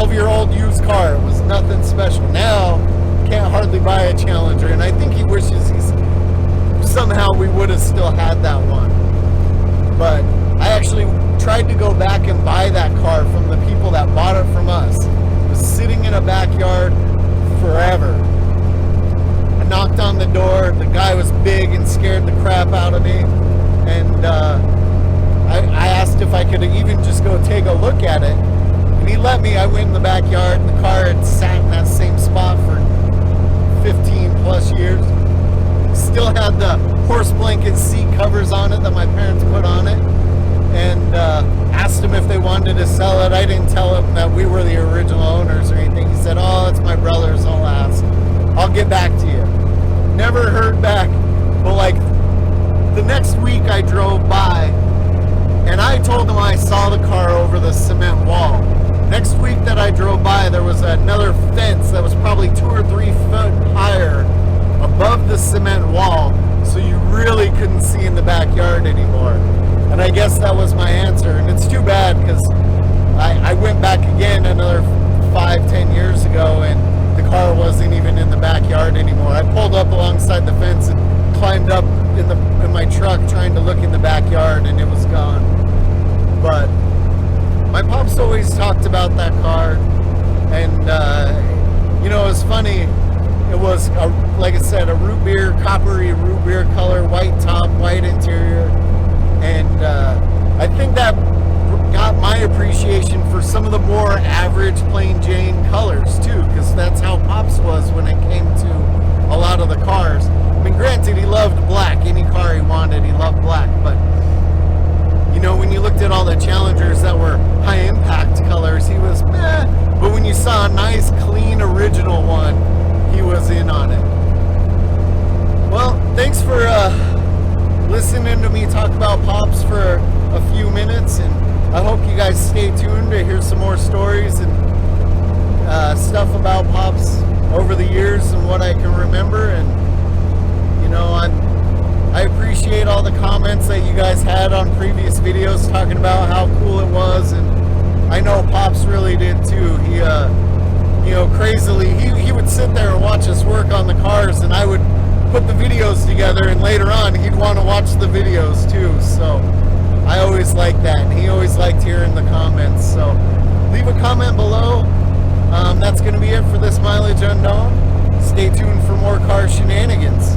12-year-old used car. It was nothing special. Now, can't hardly buy a Challenger, and I think he wishes somehow we would have still had that one. But I actually tried to go back and buy that car from the people that bought it from us. It was sitting in a backyard forever. I knocked on the door. The guy was big and scared the crap out of me, and I asked if I could even just go take a look at it, and he let me. I went in the backyard, and the car had sat in that same spot for 15 plus years. Still had the horse blanket seat covers on it that my parents put on it, and asked them if they wanted to sell it. I didn't tell him that we were the original owners or anything. He said, "Oh, it's my brother's, I'll ask. I'll get back to you." Never heard back. But like the next week I drove by, and I told him I saw the car over the cement wall. Next week that I drove by, there was another fence that was probably 2 or 3 foot higher above the cement wall, so you really couldn't see in the backyard anymore. And I guess that was my answer. And it's too bad, because I went back again another 5-10 years ago, and the car wasn't even in the backyard anymore. I pulled up alongside the fence and climbed up in my truck trying to look in the backyard, and it was gone. But my pops always talked about that car, and you know, it was funny. It was, like I said, a root beer, coppery root beer color, white top, white interior, and I think that got my appreciation for some of the more average plain Jane colors too, because that's how Pops was when it came to a lot of the cars. I mean, granted, he loved black. Any car he wanted, he loved black, but you know, when you looked at all the Challengers that were high impact colors, he was meh. But when you saw a nice, clean, original one, he was in on it. Well, thanks for listening to me talk about Pops for a few minutes, and I hope you guys stay tuned to hear some more stories and stuff about Pops over the years and what I can remember. And you know, I appreciate all the comments that you guys had on previous videos talking about how cool it was, and I know Pops really did too. He you know, crazily, he would sit there and watch us work on the cars, and I would put the videos together, and later on he'd want to watch the videos too. So I always liked that, and he always liked hearing the comments. So leave a comment below. That's going to be it for this Mileage Unknown. Stay tuned for more car shenanigans.